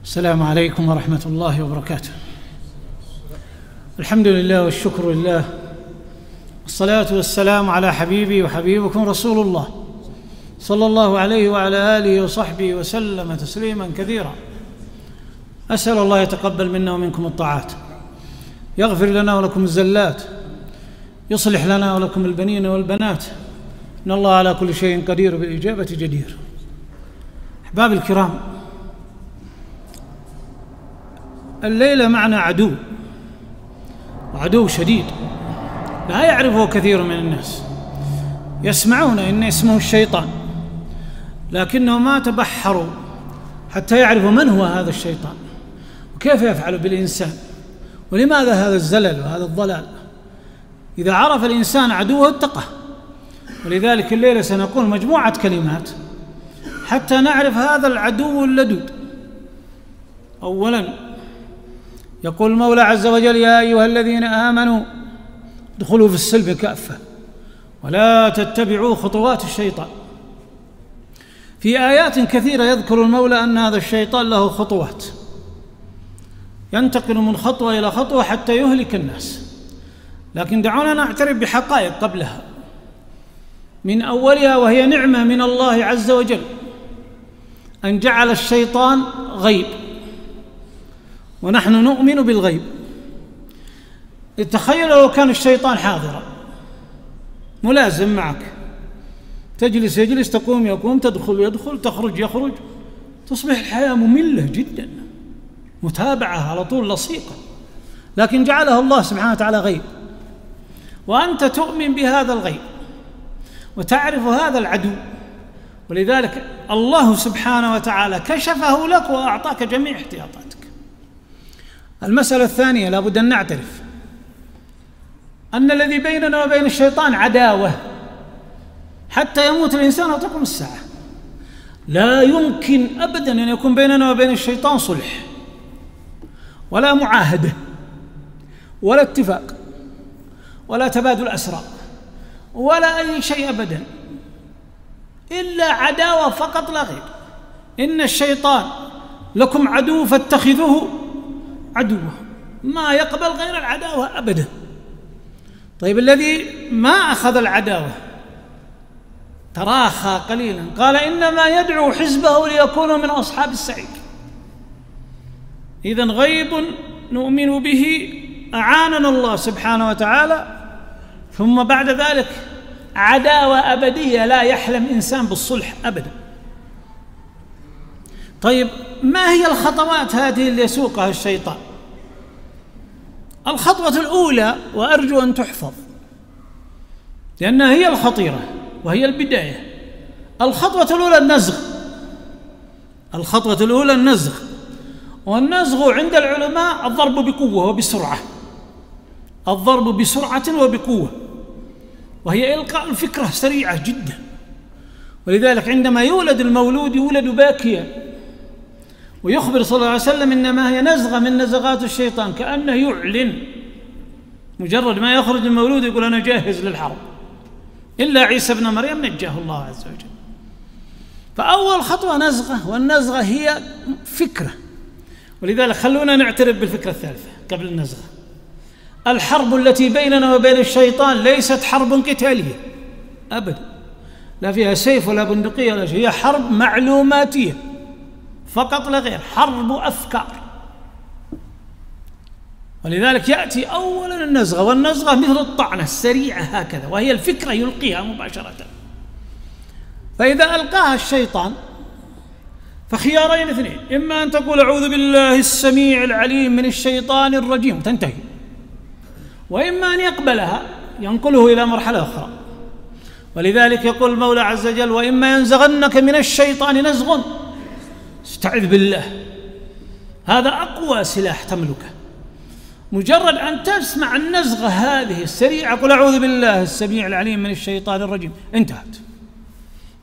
السلام عليكم ورحمة الله وبركاته. الحمد لله والشكر لله، والصلاة والسلام على حبيبي وحبيبكم رسول الله صلى الله عليه وعلى آله وصحبه وسلم تسليما كثيرا. أسأل الله يتقبل منا ومنكم الطاعات، يغفر لنا ولكم الزلات، يصلح لنا ولكم البنين والبنات، إن الله على كل شيء قدير بالإجابة جدير. أحباب الكرام، الليلة معنا عدو، وعدو شديد لا يعرفه كثير من الناس. يسمعون إن اسمه الشيطان، لكنهم ما تبحروا حتى يعرفوا من هو هذا الشيطان وكيف يفعل بالإنسان، ولماذا هذا الزلل وهذا الضلال. إذا عرف الإنسان عدوه اتقه. ولذلك الليلة سنقول مجموعة كلمات حتى نعرف هذا العدو اللدود. أولا، يقول المولى عز وجل: يا أيها الذين آمنوا ادخلوا في السلم كافة ولا تتبعوا خطوات الشيطان. في آيات كثيرة يذكر المولى أن هذا الشيطان له خطوات، ينتقل من خطوة إلى خطوة حتى يهلك الناس. لكن دعونا نعترف بحقائق قبلها، من أولها وهي نعمة من الله عز وجل أن جعل الشيطان غيب، ونحن نؤمن بالغيب. تخيل لو كان الشيطان حاضرا ملازم معك، تجلس يجلس، تقوم يقوم، تدخل يدخل، تخرج يخرج، تصبح الحياة مملة جدا، متابعة على طول لصيقة. لكن جعلها الله سبحانه وتعالى غيب، وأنت تؤمن بهذا الغيب وتعرف هذا العدو، ولذلك الله سبحانه وتعالى كشفه لك وأعطاك جميع احتياطاتك. المسألة الثانية، لا بد أن نعترف أن الذي بيننا وبين الشيطان عداوة حتى يموت الإنسان وتقوم الساعة. لا يمكن أبدا أن يكون بيننا وبين الشيطان صلح ولا معاهدة ولا اتفاق ولا تبادل أسرى ولا أي شيء أبدا، إلا عداوة فقط لا غير. إن الشيطان لكم عدو فاتخذوه عدوه، ما يقبل غير العداوة أبدا. طيب الذي ما أخذ العداوة تراخى قليلا، قال إنما يدعو حزبه ليكونوا من أصحاب السعير. إذن غيب نؤمن به أعاننا الله سبحانه وتعالى، ثم بعد ذلك عداوة أبدية لا يحلم إنسان بالصلح أبدا. طيب ما هي الخطوات هذه اللي يسوقها الشيطان؟ الخطوة الأولى، وأرجو أن تحفظ لأنها هي الخطيرة وهي البداية، الخطوة الأولى النزغ. الخطوة الأولى النزغ، والنزغ عند العلماء الضرب بقوة وبسرعة، الضرب بسرعة وبقوة، وهي إلقاء الفكرة سريعة جدا. ولذلك عندما يولد المولود يولد باكيا، ويخبر صلى الله عليه وسلم إنما هي نزغة من نزغات الشيطان، كأنه يعلن. مجرد ما يخرج المولود يقول أنا جاهز للحرب، إلا عيسى ابن مريم نجاه الله عز وجل. فأول خطوة نزغة، والنزغة هي فكرة. ولذلك خلونا نعترف بالفكرة الثالثة قبل النزغة. الحرب التي بيننا وبين الشيطان ليست حرب قتالية أبدا، لا فيها سيف ولا بندقية ولا شيء، هي حرب معلوماتية فقط لا غير، حرب أفكار. ولذلك يأتي أولا النزغة، والنزغة مثل الطعنة السريعة هكذا، وهي الفكرة يلقيها مباشرة. فإذا ألقاها الشيطان فخيارين اثنين: إما أن تقول أعوذ بالله السميع العليم من الشيطان الرجيم تنتهي، وإما أن يقبلها ينقله إلى مرحلة أخرى. ولذلك يقول المولى عز وجل: وإما ينزغنك من الشيطان نزغ استعذ بالله. هذا أقوى سلاح تملكه. مجرد أن تسمع النزغة هذه السريعة قل أعوذ بالله السميع العليم من الشيطان الرجيم، انتهت.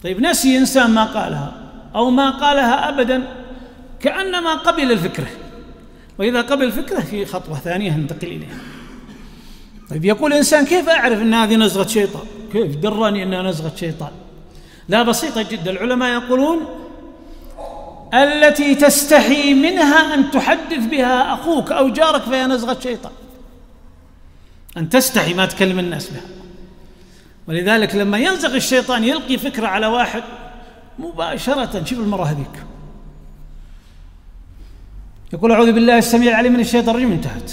طيب نسي إنسان ما قالها أو ما قالها أبدا، كأنما قبل الفكرة. وإذا قبل الفكرة في خطوة ثانية ننتقل إليها. طيب يقول إنسان: كيف أعرف أن هذه نزغة شيطان؟ كيف دراني أنها نزغة شيطان؟ لا، بسيطة جدا. العلماء يقولون التي تستحي منها أن تحدث بها أخوك أو جارك فهي نزغة شيطان، أن تستحي ما تكلم الناس بها. ولذلك لما ينزغ الشيطان يلقي فكرة على واحد مباشرة، شوف المرة هذيك يقول أعوذ بالله السميع العليم من الشيطان الرجيم، انتهت.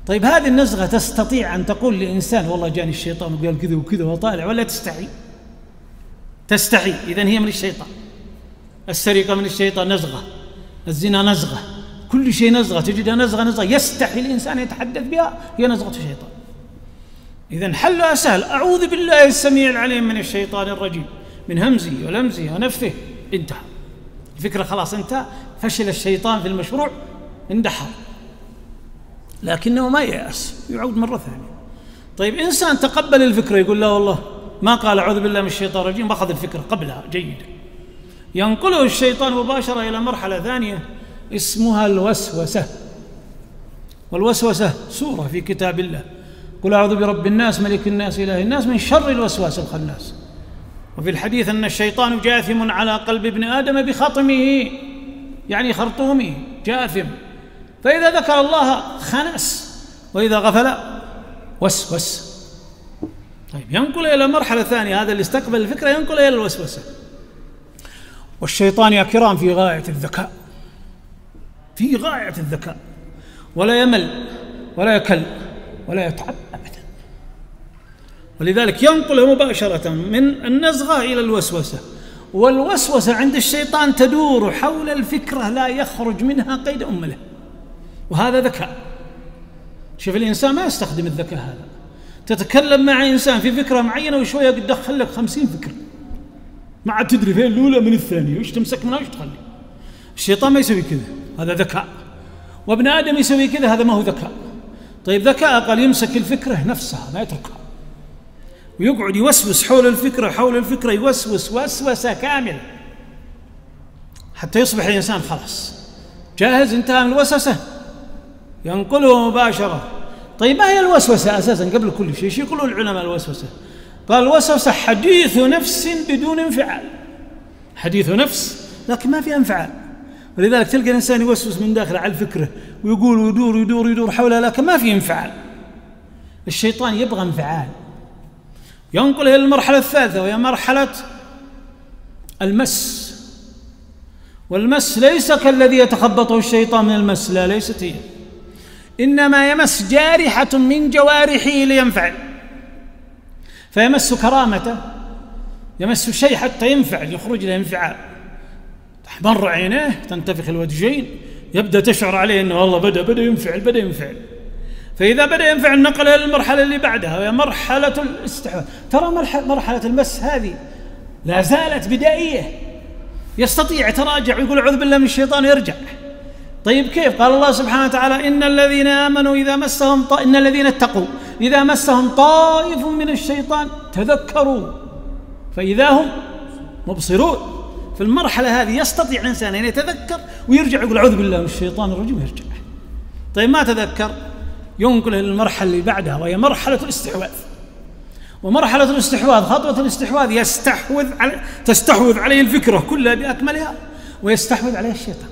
طيب هذه النزغة تستطيع أن تقول لإنسان والله جاني الشيطان وقال كذا وكذا وطالع، ولا تستحي؟ تستحي، إذن هي من الشيطان. السرقة من الشيطان نزغة، الزنا نزغة، كل شيء نزغة، تجدها نزغة يستحي الإنسان يتحدث بها، هي نزغة الشيطان. إذن حلها سهل، أعوذ بالله السميع العليم من الشيطان الرجيم من همزه ولمزه ونفثه، انتهى الفكرة، خلاص انتهى، فشل الشيطان في المشروع، اندحر، لكنه ما ييأس، يعود مرة ثانية. طيب إنسان تقبل الفكرة يقول لا والله ما قال أعوذ بالله من الشيطان الرجيم، أخذ الفكرة قبلها جيدا، ينقله الشيطان مباشرة إلى مرحلة ثانية اسمها الوسوسة. والوسوسة سورة في كتاب الله، قل أعوذ برب الناس ملك الناس إله الناس من شر الوسواس الخناس. وفي الحديث أن الشيطان جاثم على قلب ابن آدم بخطمه، يعني خرطومه جاثم، فإذا ذكر الله خنس وإذا غفل وسوس. طيب ينقل إلى مرحلة ثانية، هذا اللي استقبل الفكرة ينقل إلى الوسوسة. والشيطان يا كرام في غاية الذكاء، في غاية الذكاء، ولا يمل ولا يكل ولا يتعب أبدا، ولذلك ينقل مباشرة من النزغة إلى الوسوسة. والوسوسة عند الشيطان تدور حول الفكرة لا يخرج منها قيد أمله، وهذا ذكاء. شوف الإنسان ما يستخدم الذكاء هذا، تتكلم مع إنسان في فكرة معينة وشوية قد دخل لك 50 فكرة، ما عاد تدري فين الأولى من الثانية، وش تمسك منها وش تخلي. الشيطان ما يسوي كذا، هذا ذكاء. وابن آدم يسوي كذا، هذا ما هو ذكاء. طيب ذكاء قال يمسك الفكرة نفسها ما يتركها، ويقعد يوسوس حول الفكرة، حول الفكرة يوسوس وسوسة كاملة حتى يصبح الإنسان خلاص جاهز، انتهى من الوسوسة، ينقله مباشرة. طيب ما هي الوسوسة أساسا قبل كل شيء؟ شو يقولون العلماء الوسوسة؟ قال الوسوسة حديث نفس بدون انفعال، حديث نفس لكن ما في انفعال. ولذلك تلقى الإنسان يوسوس من داخله على الفكرة ويقول ويدور يدور يدور حولها لكن ما في انفعال. الشيطان يبغى انفعال. ينقل إلى المرحلة الثالثة وهي مرحلة المس. والمس ليس كالذي يتخبطه الشيطان من المس، لا ليست هي، إنما يمس جارحة من جوارحه لينفعل، فيمس كرامته، يمس شيء حتى ينفعل، يخرج له انفعال، تحمر عينيه، تنتفخ الوجهين، يبدأ تشعر عليه أنه والله بدأ ينفعل. فإذا بدأ ينفعل نقل إلى المرحلة اللي بعدها وهي مرحلة الاستحواذ. ترى مرحلة المس هذه لا زالت بدائية، يستطيع يتراجع ويقول أعوذ بالله من الشيطان ويرجع. طيب كيف؟ قال الله سبحانه وتعالى إن الذين آمنوا إن الذين اتقوا إذا مسهم طائف من الشيطان تذكروا فإذا هم مبصرون. في المرحلة هذه يستطيع الإنسان أن يتذكر ويرجع يقول أعوذ بالله من الشيطان الرجيم ويرجع. طيب ما تذكر ينقل إلى المرحلة اللي بعدها وهي مرحلة الاستحواذ. ومرحلة الاستحواذ خطوة الاستحواذ تستحوذ عليه الفكرة كلها بأكملها ويستحوذ عليه الشيطان.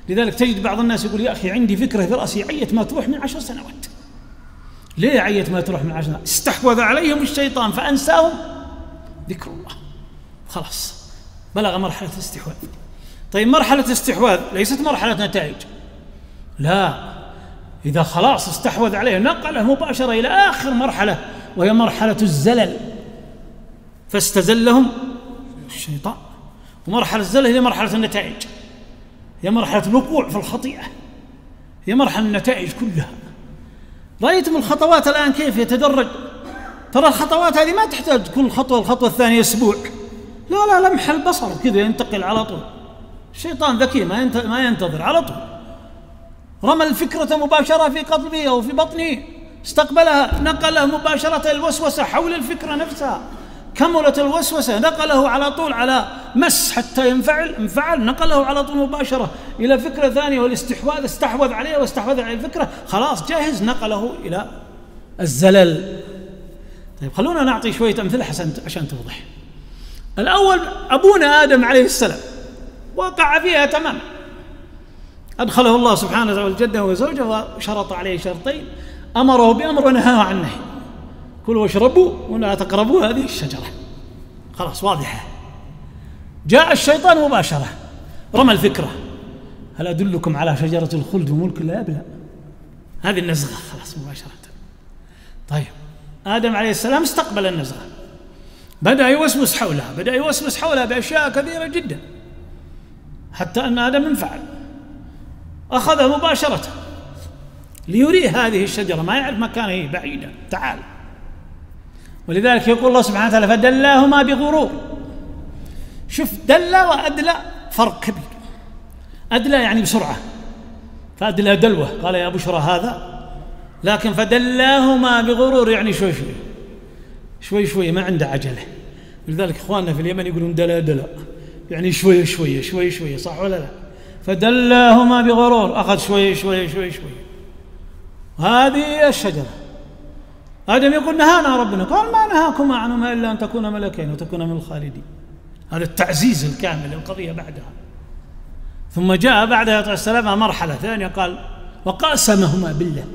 لذلك تجد بعض الناس يقول يا أخي عندي فكرة في رأسي عيت ما تروح من 10 سنوات. ليه عيت ما تروح من 10 سنوات؟ استحوذ عليهم الشيطان فأنساهم ذكر الله، خلاص بلغ مرحلة الاستحواذ. طيب مرحلة الاستحواذ ليست مرحلة نتائج، لا، إذا خلاص استحوذ عليه نقله مباشرة إلى آخر مرحلة وهي مرحلة الزلل، فاستزلهم الشيطان. ومرحلة الزلل هي مرحلة النتائج، هي مرحلة الوقوع في الخطيئة، هي مرحلة النتائج كلها. رأيتم الخطوات الآن كيف يتدرج؟ ترى الخطوات هذه ما تحتاج كل خطوة الخطوة الثانية أسبوع، لا، لمح البصر كذا ينتقل على طول. الشيطان ذكي ما ينتظر، على طول رمى الفكرة مباشرة في قلبه أو في بطنه، استقبلها نقله مباشرة الوسوسة حول الفكرة نفسها، كملت الوسوسة نقله على طول على مس حتى انفعل نقله على طول مباشرة إلى فكرة ثانية والاستحواذ، استحوذ عليه واستحوذ على الفكرة، خلاص جاهز نقله إلى الزلل. طيب خلونا نعطي شوية أمثلة عشان توضح. الأول أبونا آدم عليه السلام وقع فيها تماما. أدخله الله سبحانه وتعالى الجنة وزوجه وشرط عليه شرطين، أمره بأمر ونهاه عن نهي: كلوا واشربوا ولا تقربوا هذه الشجرة. خلاص واضحة. جاء الشيطان مباشرة رمى الفكرة: هل أدلكم على شجرة الخلد وملك لا يبلى؟ هذه النزغة خلاص مباشرة. طيب آدم عليه السلام استقبل النزغة، بدأ يوسوس حولها بأشياء كثيرة جدا، حتى أن آدم انفعل، أخذها مباشرة ليريه هذه الشجرة، ما يعرف مكانها، هي بعيدة، تعال. ولذلك يقول الله سبحانه وتعالى: فدلاهما بغرور. شوف، دل وأدلى فرق كبير. أدلى يعني بسرعة، فأدلى دلوة، قال يا بشرى هذا. لكن فدلاهما بغرور يعني شوي ما عنده عجلة. ولذلك إخواننا في اليمن يقولون دلا، يعني شوي، صح ولا لا؟ فدلاهما بغرور، أخذ شوي. هذه الشجرة. آدم يقول: نهانا ربنا. قال: ما نهاكما عنهما إلا أن تكونا ملكين وتكونا من الخالدين. هذا التعزيز الكامل للقضية بعدها. ثم جاء بعدها السلام مرحلة ثانية، قال: وقاسمهما بالله.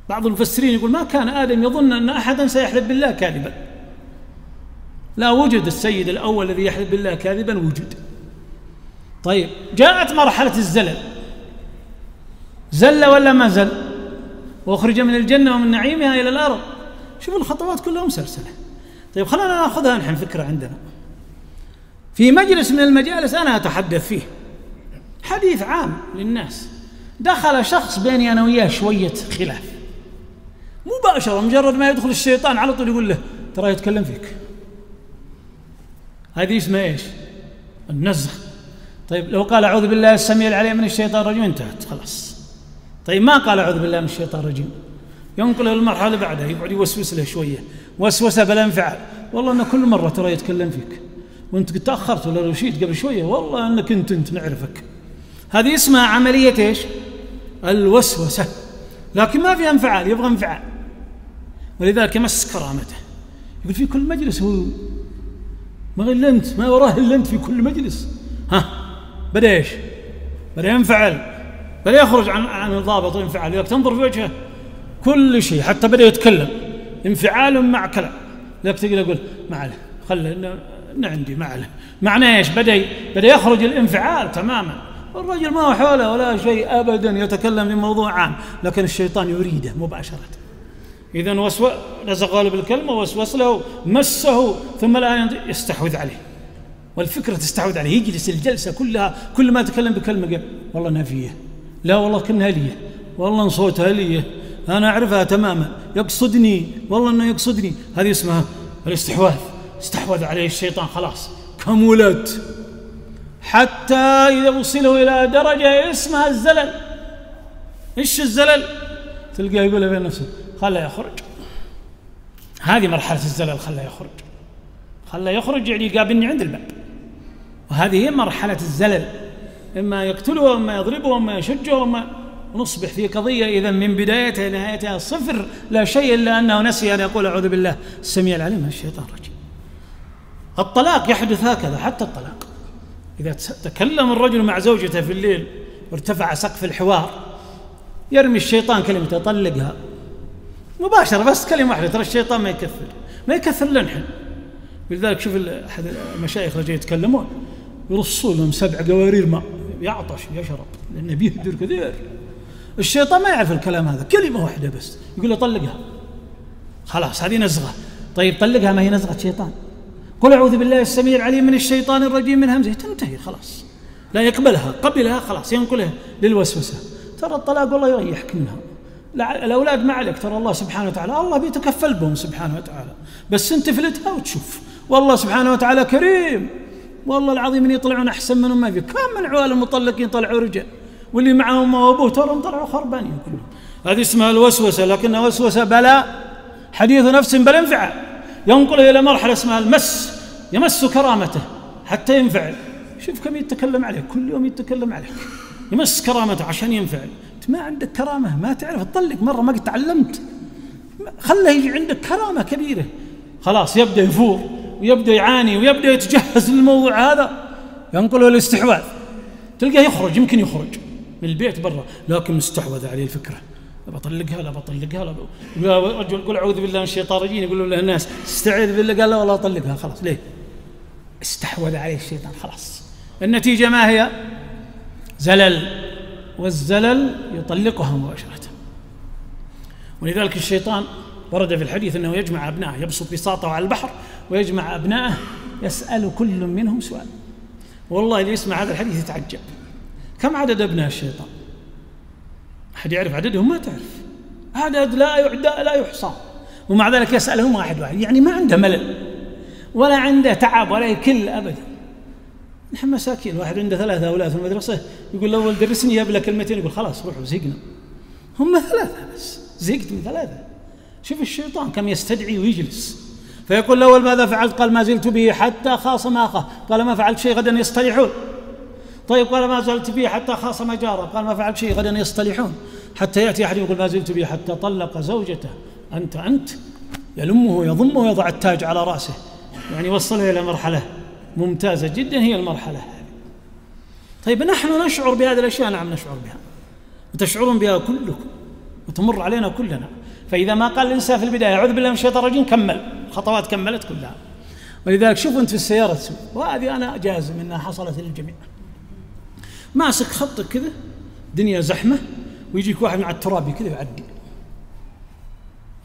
بعض المفسرين يقول: ما كان آدم يظن أن أحدا سيحلف بالله كاذبا، لا، وجد السيد الأول الذي يحلف بالله كاذبا، وجد. طيب جاءت مرحلة الزلل، زل ولا ما زل؟ وأخرج من الجنة ومن نعيمها إلى الأرض. شوفوا الخطوات كلها مسلسلة. طيب خلينا نأخذها نحن فكرة عندنا. في مجلس من المجالس أنا أتحدث فيه حديث عام للناس، دخل شخص بيني أنا وياه شوية خلاف، مباشرة مجرد ما يدخل الشيطان على طول يقول له: ترى يتكلم فيك. هذه اسمها إيش؟ النزغ. طيب لو قال: أعوذ بالله السميع العليم من الشيطان الرجيم، انتهت خلاص. طيب ما قال: أعوذ بالله من الشيطان الرجيم، ينقله للمرحلة اللي بعدها، يقعد يوسوس له شوية، وسوسة بلا انفعال: والله أن كل مرة ترى يتكلم فيك، وأنت قد تأخرت ولا رشيت قبل شوية، والله أنك أنت نعرفك. هذه اسمها عملية إيش؟ الوسوسة، لكن ما فيها انفعال، يبغى انفعال. ولذلك يمس كرامته، يقول في كل مجلس هو ما إلا أنت، ما وراه إلا أنت في كل مجلس. بدأ إيش؟ بدأ ينفعل، بدأ يخرج عن الضابط وينفعل. لذلك تنظر في وجهه كل شيء، حتى بدأ يتكلم انفعال مع كلام. لذلك تقول يقول: معله، خله عندي معله. معناه إيش؟ بدأ يخرج الانفعال تماما. الرجل ما هو حوله ولا شيء أبدا، يتكلم في موضوع عام، لكن الشيطان يريده مباشرة. إذن نزغ له بالكلمة، وسوس له، مسه، ثم الآن يستحوذ عليه، والفكرة تستحوذ عليه. يجلس الجلسة كلها، كل ما تكلم بكلمة قال: والله نافية، لا والله كنها ليه، والله صوتها ليه، أنا أعرفها تماما، يقصدني، والله أنه يقصدني. هذه اسمها الاستحواذ. استحوذ عليه الشيطان، خلاص كمولد، حتى إذا وصله إلى درجة اسمها الزلل. إيش الزلل؟ تلقاه يقول بين نفسه: خله يخرج. هذه مرحلة الزلل، خله يخرج يعني يقابلني عند الباب. وهذه هي مرحلة الزلل، إما يقتله وإما يضربه وإما يشجه وإما نصبح في قضية إذا من بدايتها نهايتها صفر، لا شيء إلا أنه نسي أن يقول: أعوذ بالله السميع العليم من الشيطان الرجيم. الطلاق يحدث هكذا، حتى الطلاق إذا تكلم الرجل مع زوجته في الليل وارتفع سقف الحوار، يرمي الشيطان كلمة: طلقها مباشرة، بس كلمة واحدة. ترى الشيطان ما يكثر لنحن. لذلك شوف أحد المشايخ رجال يتكلمون، يرصوا لهم 7 قوارير ماء، يعطش يشرب لأنه بيهدر كثير. الشيطان ما يعرف الكلام هذا، كلمة واحدة بس يقول له: طلقها. خلاص هذه نزغة. طيب طلقها، ما هي نزغة شيطان. قل أعوذ بالله السميع العليم من الشيطان الرجيم من همزه، تنتهي خلاص. لا يقبلها، قبلها خلاص ينقلها للوسوسة. ترى الطلاق والله يريحك منها. الأولاد ما عليك، ترى الله سبحانه وتعالى الله بيتكفل بهم سبحانه وتعالى، بس انت فلتها وتشوف والله سبحانه وتعالى كريم، والله العظيم ان يطلعون احسن منهم ما في. كم من عوال المطلقين طلعوا رجال، واللي معهم وابوه ترى طلعوا خربانين كلهم. هذه اسمها الوسوسة، لكنها وسوسة بلاء، حديث نفس بل انفعل، ينقله إلى مرحلة اسمها المس، يمس كرامته حتى ينفعل. شوف كم يتكلم عليك، كل يوم يتكلم عليك، يمس كرامته عشان ينفعل. انت ما عندك كرامة، ما تعرف تطلق مرة، ما قد تعلمت، خله يجي عندك كرامة كبيرة. خلاص يبدأ يفور ويبدأ يعاني ويبدأ يتجهز للموضوع هذا. ينقله الاستحواذ، تلقاه يخرج، يمكن يخرج من البيت برا، لكن مستحوذ عليه الفكرة، بطلقها لا بطلقها لا، رجل يقول أعوذ بالله من الشيطان الرجيم، يقولوا له الناس استعيذ بالله، قال لا والله أطلقها، خلاص ليه؟ استحوذ عليه الشيطان، خلاص. النتيجة ما هي؟ زلل، والزلل يطلقها مباشرة. ولذلك الشيطان ورد في الحديث أنه يجمع أبنائه، يبسط بساطه على البحر ويجمع أبنائه يسأل كل منهم سؤال. والله اللي يسمع هذا الحديث يتعجب، كم عدد أبناء الشيطان؟ أحد يعرف عددهم؟ ما تعرف، عدد لا يعدى لا يحصى، ومع ذلك يسألهم واحد واحد، يعني ما عنده ملل ولا عنده تعب ولا يكل أبدا. نحن مساكين، واحد عنده 3 أولاد في المدرسة، يقول الأول درسني يا ابن كلمتين، يقول خلاص روحوا زهقنا، هم 3 بس، زهقت من 3. شوف الشيطان كم يستدعي ويجلس، فيقول الأول ماذا فعلت؟ قال ما زلت به حتى خاصم أخاه، قال ما فعلت شيء، غدا يصطلحون. طيب قال ما زلت به حتى خاصم جاره، قال ما فعلت شيء، غدا يصطلحون. حتى يأتي أحد يقول ما زلت به حتى طلق زوجته، أنت يلمه ويضمه ويضع التاج على رأسه، يعني وصله إلى مرحلة ممتازة جدا، هي المرحلة هذه. طيب نحن نشعر بهذه الأشياء؟ نعم نشعر بها، وتشعرون بها كلكم، وتمر علينا كلنا. فإذا ما قال الإنسان في البداية أعوذ بالله من الشيطان الرجيم، كمل خطوات، كملت كلها. ولذلك شوفوا أنت في السيارة تسوق، وهذه أنا جازم أنها حصلت للجميع، ماسك خطك كذا، دنيا زحمة، ويجيك واحد مع الترابي كذا يعدي،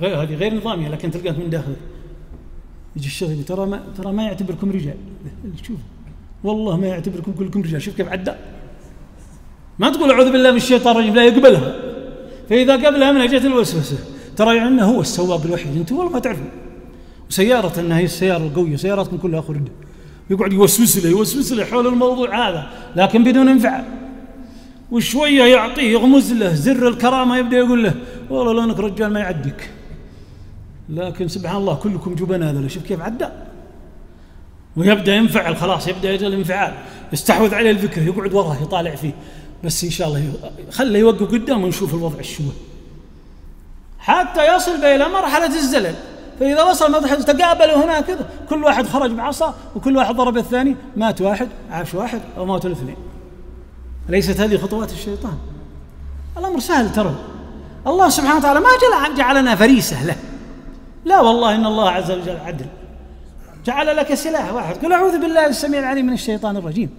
هذه غير نظامية، لكن تلقاك من داخل يجي الشيخ ترى ما يعتبركم رجال، شوف والله ما يعتبركم كلكم رجال، شوف كيف عدى. ما تقول أعوذ بالله من الشيطان الرجيم، لا يقبلها. فإذا قبلها منها جت الوسوسة، ترى يعني هو السواق الوحيد، أنتم والله ما تعرفون. وسيارة أنها هي السيارة القوية، سياراتكم كلها خردة، يقعد يوسوس له حول الموضوع هذا، لكن بدون انفعال. وشوية يعطيه يغمز له زر الكرامة، يبدأ يقول له والله لونك رجال ما يعديك، لكن سبحان الله كلكم جبناء هذول، شوف كيف عدى. ويبدأ ينفعل، خلاص يبدأ يجي الانفعال، يستحوذ عليه الفكر، يقعد وراه يطالع فيه، بس إن شاء الله خله يوقف قدامه ونشوف الوضع الشوه، حتى يصل به إلى مرحلة الزلل. فإذا وصل مرحلة تقابلوا هنا كذا، كل واحد خرج بعصا وكل واحد ضرب الثاني، مات واحد عاش واحد أو ماتوا الاثنين. أليست هذه خطوات الشيطان؟ الأمر سهل ترى، الله سبحانه وتعالى ما جعلنا فريسة له، لا والله إن الله عز وجل عدل، جعل لك سلاح واحد، قل أعوذ بالله السميع العليم من الشيطان الرجيم.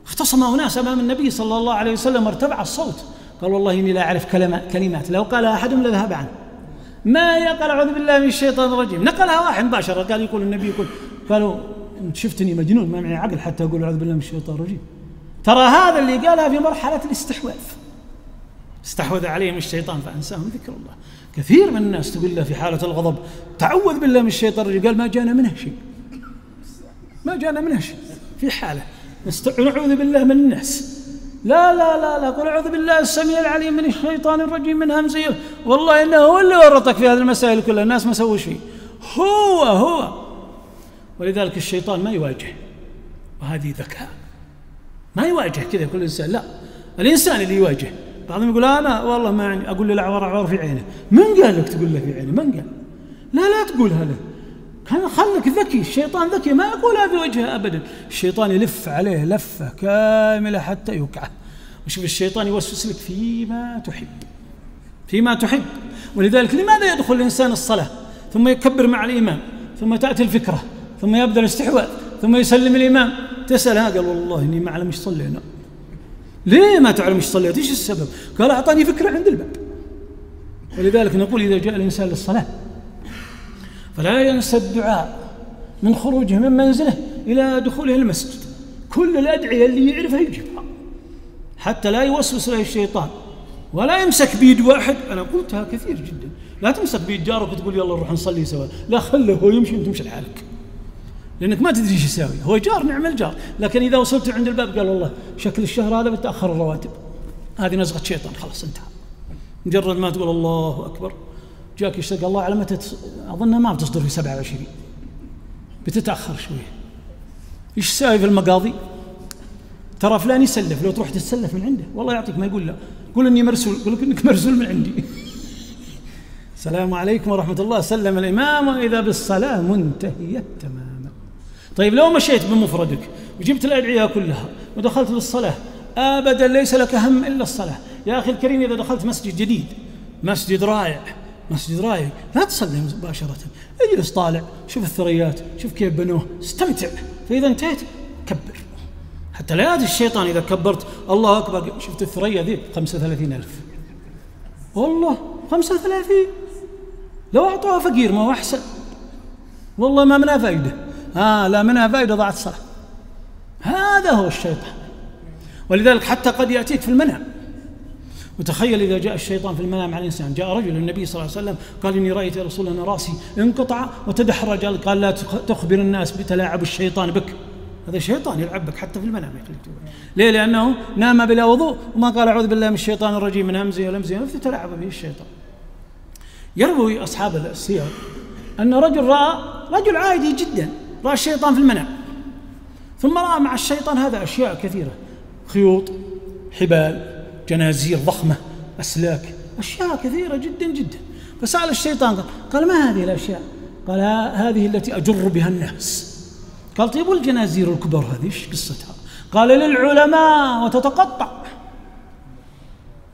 اختصم أناس أمام النبي صلى الله عليه وسلم، ارتفع الصوت، قال والله إني لا أعرف كلمات لو قال أحدهم لذهب عنه، ما يقال أعوذ بالله من الشيطان الرجيم، نقلها واحد مباشرة، قال يقول النبي يقول، قالوا شفتني مجنون ما معي عقل حتى أقول أعوذ بالله من الشيطان الرجيم. ترى هذا اللي قالها في مرحلة الاستحواذ، استحوذ عليهم الشيطان فأنساهم ذكر الله. كثير من الناس تقول له في حالة الغضب تعوذ بالله من الشيطان الرجيم، قال ما جانا منه شيء، ما جانا منه شيء. في حالة نعوذ بالله من الناس، لا قل أعوذ بالله السميع العليم من الشيطان الرجيم من همزه، والله إنه هو اللي ورطك في هذه المسائل كلها، الناس ما سووا شيء، هو. ولذلك الشيطان ما يواجه، وهذه ذكاء، ما يواجه كذا كل إنسان، لا، الإنسان اللي يواجه. بعضهم يقول أنا والله ما عني، أقول له الأعور في عينه، من قال لك تقول له في عينه؟ من قال؟ لا تقولها له، كان خلك ذكي، الشيطان ذكي ما يقولها في وجهه أبدا، الشيطان يلف عليه لفة كاملة حتى يوقعه. وشوف الشيطان يوسوس لك فيما تحب. ولذلك لماذا يدخل الإنسان الصلاة ثم يكبر مع الإمام، ثم تأتي الفكرة، ثم يبدأ الاستحواذ، ثم يسلم الإمام، تسأل قال والله إني ما أعلم إيش صلينا. ليه ما تعلم إيش صليت؟ إيش السبب؟ قال أعطاني فكرة عند الباب. ولذلك نقول إذا جاء الإنسان للصلاة فلا ينسى الدعاء من خروجه من منزله إلى دخوله المسجد، كل الأدعية اللي يعرفها يجيبها حتى لا يوسوس له الشيطان، ولا يمسك بيد واحد. أنا قلتها كثير جدا، لا تمسك بيد جارك وتقول يلا نروح نصلي سوا، لا، خله هو يمشي وانت تمشي لحالك، لأنك ما تدري ايش يساوي. هو جار، نعم الجار، لكن إذا وصلت عند الباب قال والله شكل الشهر هذا بتأخر الرواتب، هذه نزغة شيطان، خلاص انتهى. مجرد ما تقول الله أكبر جاك يشتاق الله على متى، أظنها ما بتصدر في 27، بتتأخر شوية. إيش ساوي في المقاضي؟ ترى فلان يسلف، لو تروح تتسلف من عنده والله يعطيك، ما يقول لا، قول إني مرسول، قول لك إنك مرسول من عندي. السلام عليكم ورحمة الله، سلم الإمام وإذا بالصلاة منتهية تماما. طيب لو مشيت بمفردك وجبت الأدعية كلها ودخلت للصلاة، أبدا ليس لك هم إلا الصلاة. يا أخي الكريم، إذا دخلت مسجد جديد، مسجد رائع، مسجد رائع، لا تصلي مباشرة، اجلس طالع، شوف الثريات، شوف كيف بنوه، استمتع. فإذا انتهيت كبر، حتى لا يأتي الشيطان إذا كبرت الله أكبر. شفت الثريا ذي 35,000 والله، 35 لو أعطوها فقير ما هو أحسن، والله ما منها فائدة. لا منها فائدة، ضاعت الصلاة. هذا هو الشيطان. ولذلك حتى قد يأتيك في المنام. وتخيل إذا جاء الشيطان في المنام على الإنسان. جاء رجل للنبي صلى الله عليه وسلم قال: إني رأيت يا رسول الله رأسي انقطع وتدحرج. قال: لا تخبر الناس بتلاعب الشيطان بك. هذا شيطان يلعب بك حتى في المنام. ليه؟ لأنه نام بلا وضوء وما قال أعوذ بالله من الشيطان الرجيم من همزه ولمزه ونفثه، تلاعب به الشيطان. يروي أصحاب السير أن رجل عادي جدا رأى الشيطان في المنام، ثم رأى مع الشيطان هذا أشياء كثيرة، خيوط، حبال، جنازير ضخمة، أسلاك، أشياء كثيرة جدا جدا. فسأل الشيطان قال: ما هذه الأشياء؟ قال: هذه التي أجر بها الناس. قال: طيب والجنازير الكبر هذه إيش قصتها؟ قال: للعلماء وتتقطع.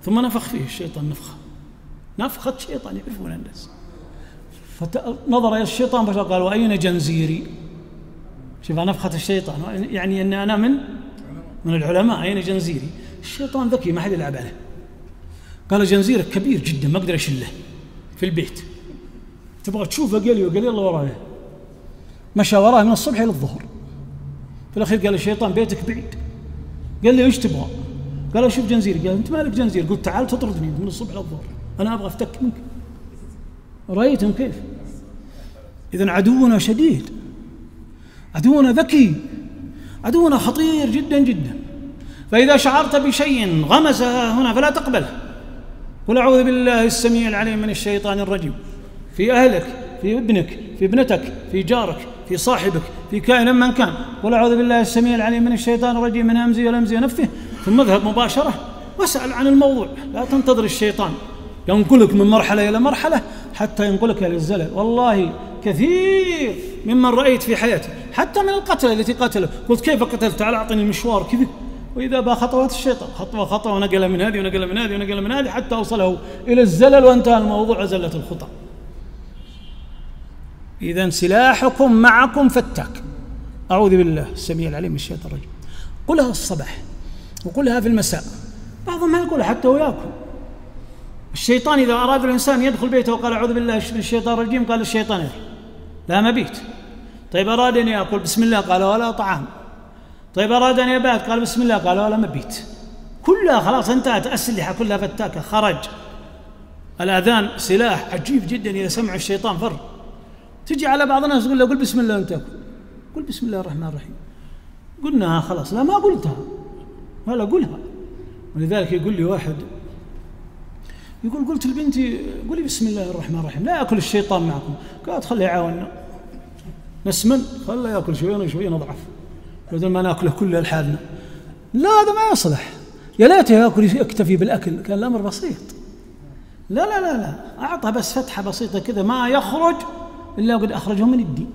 ثم نفخ فيه الشيطان نفخة شيطان يعرفون الناس. فنظر إلى الشيطان فقال: وأين جنزيري؟ شوف نفخة الشيطان، يعني أن أنا من العلماء، أين جنزيري؟ الشيطان ذكي ما حد يلعب عليه. قال: جنزيرك كبير جدا ما أقدر أشله في البيت، تبغى تشوفه؟ قال لي الله وراي. مشى وراه من الصبح إلى الظهر. في الأخير قال الشيطان: بيتك بعيد. قال لي: إيش تبغى؟ قال: أشوف جنزيري. قال: أنت مالك جنزير؟ قلت: تعال تطردني من الصبح إلى الظهر، أنا أبغى أفتك منك. رأيتم كيف؟ إذن عدونا شديد، عدونا ذكي، عدونا خطير جدا جدا. فإذا شعرت بشيء غمز هنا فلا تقبله. قل: أعوذ بالله السميع العليم من الشيطان الرجيم، في أهلك، في ابنك، في ابنتك، في جارك، في صاحبك، في كائن من كان. قل: أعوذ بالله السميع العليم من الشيطان الرجيم من همزه ولمزه ونفثه، ثم اذهب مباشرة واسأل عن الموضوع. لا تنتظر الشيطان ينقلك من مرحلة إلى مرحلة حتى ينقلك إلى الزلل. والله كثير ممن رأيت في حياتي، حتى من القتلة التي قتلوا، قلت: كيف قتلت؟ تعال أعطني المشوار كذا. وإذا بخطوات الشيطان، خطوة خطوة، ونقل من هذه ونقل من هذه ونقل من هذه حتى أوصله إلى الزلل وانتهى الموضوع وزلت الخطى. إذن سلاحكم معكم فتاك. أعوذ بالله السميع العليم من الشيطان الرجيم. قلها الصباح وقلها في المساء. بعضهم ما يقولها حتى وياكل. الشيطان إذا أراد الإنسان يدخل بيته وقال: أعوذ بالله من الشيطان الرجيم، قال الشيطان: لا مبيت. طيب أراد أن يأكل، بسم الله، قال: ولا طعام. طيب أراد أن يبات، قال: بسم الله، قال: ولا مبيت. كلها خلاص انتهت، أسلحة كلها فتاكة. خرج. الأذان سلاح عجيب جدا، إذا سمع الشيطان فر. تجي على بعض الناس تقول له: قل بسم الله وانت تأكل. قل بسم الله الرحمن الرحيم. قلناها خلاص. لا ما قلتها ولا قلها. ولذلك يقول لي واحد، يقول: قلت لبنتي قولي بسم الله الرحمن الرحيم لا يأكل الشيطان معكم. قالت: خليه يعاوننا، نسمن، خليه يأكل شوية وشوية نضعف بدل ما نأكله كله لحالنا. لا هذا ما يصلح، يا ليته يأكل يكتفي بالأكل، كان الأمر بسيط. لا لا لا لا، أعطى بس فتحة بسيطة كذا ما يخرج إلا قد أخرجه من الدين.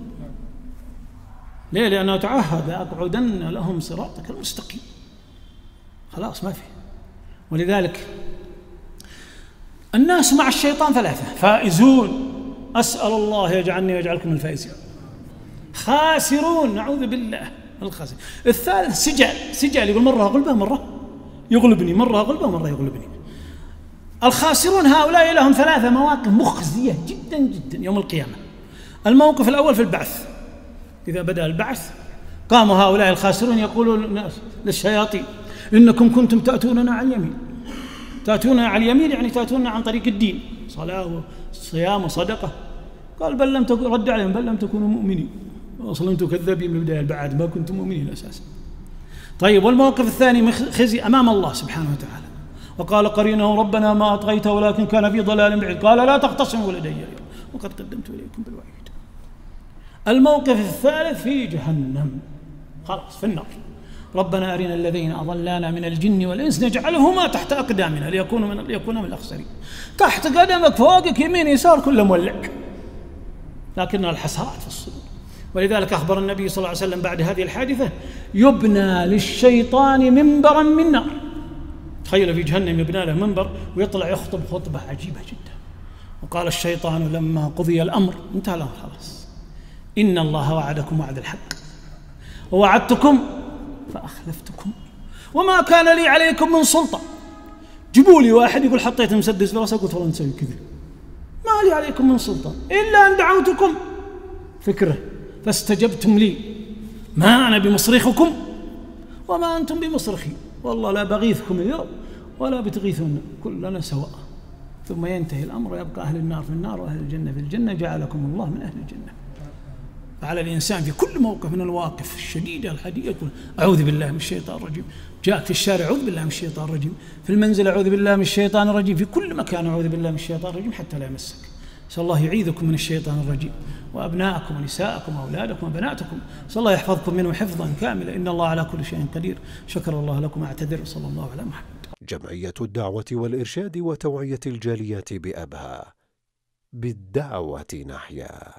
ليه؟ لأنه تعهد: أقعدن لهم صراطك المستقيم. خلاص ما في. ولذلك الناس مع الشيطان ثلاثة: فائزون، أسأل الله يجعلني ويجعلكم من الفائزين. خاسرون، نعوذ بالله الخاسر. الثالث سجال، يقول: مرة أغلبه مرة يغلبني، مرة أغلبه مرة يغلبني. الخاسرون هؤلاء لهم ثلاثة مواقف مخزية جدا جدا يوم القيامة. الموقف الأول في البعث. إذا بدأ البعث قام هؤلاء الخاسرون يقولون للشياطين: إنكم كنتم تأتوننا على اليمين. تأتوننا على اليمين يعني تأتوننا عن طريق الدين، صلاة وصيام وصدقة. قال: بل لم تكونوا، رد عليهم: بل لم تكونوا مؤمنين، أصلا أنتم كذابين من بداية البعث، ما كنتم مؤمنين أساسا. طيب والموقف الثاني خزي أمام الله سبحانه وتعالى. وقال قرينه: ربنا ما أطغيته ولكن كان في ضلال بعيد. قال: لا تختصموا لدي اليوم وقد قدمت إليكم بالوعيد. الموقف الثالث في جهنم، خلاص في النار. ربنا أرنا الذين أضلانا من الجن والإنس نجعلهما تحت أقدامنا ليكونوا من الأخسرين. تحت قدمك، فوقك، يمين يسار، كله مولع، لكن الحسرات في الصدور. ولذلك أخبر النبي صلى الله عليه وسلم بعد هذه الحادثة: يبنى للشيطان منبرا من نار. تخيل في جهنم يبنى له منبر ويطلع يخطب خطبة عجيبة جدا. وقال الشيطان لما قضي الأمر، انتهى الأمر خلاص: إن الله وعدكم وعد الحق ووعدتكم فأخلفتكم وما كان لي عليكم من سلطة. جيبوا لي واحد يقول حطيت مسدس في راسه قلت والله نسوي كذا، ما لي عليكم من سلطان إلا أن دعوتكم فكرة فاستجبتم لي، ما أنا بمصرخكم وما أنتم بمصرخي، والله لا بغيثكم اليوم ولا بتغيثون، كلنا سواء. ثم ينتهي الأمر ويبقى أهل النار في النار وأهل الجنة في الجنة، جعلكم الله من أهل الجنة. فعلى الإنسان في كل موقف من المواقف الشديدة الحديدة يقول أعوذ بالله من الشيطان الرجيم. جاءك في الشارع أعوذ بالله من الشيطان الرجيم، في المنزل أعوذ بالله من الشيطان الرجيم، في كل مكان أعوذ بالله من الشيطان الرجيم حتى لا يمسك. نسأل الله يعيذكم من الشيطان الرجيم، وأبناءكم ونساءكم وأولادكم وبناتكم، نسأل الله يحفظكم منه حفظا كاملا، إن الله على كل شيء قدير. شكر الله لكم، أعتذر، صلى الله على محمد. جمعية الدعوة والإرشاد وتوعية الجاليات بأبها، بالدعوة نحيا.